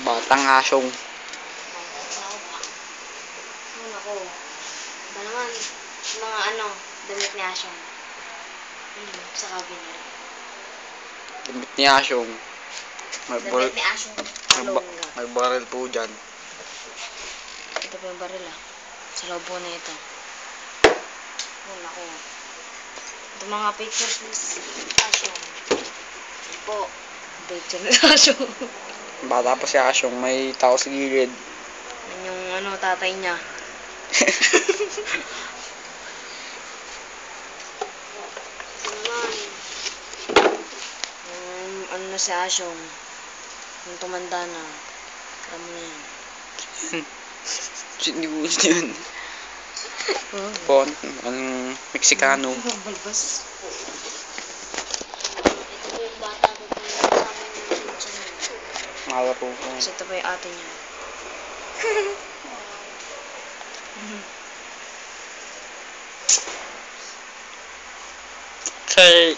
Batang asyong. Ako. Ba naman, mga ano, damit ni Asyong. Sa cabinet. Damit ni asyong. Damit ni Asyong. May baril po dyan. Ito po yung baril sa loob po na ito. Ako. Ito mga pictures ni Asyong. Ito po. Picture ni Asyong. Bata pa si asyong, may tao sa gilid. Yan yung ano, tatay niya. Ano na si Asyong. Yung tumanda na. Alam mo na yan. Hindi ko gusto yun. Po, anong Meksikano. Balbas. Ito po yung bata ko po yung kasama niya yung tiyan niya. Mala po. Kasi ito pa yung ate niya. Okay.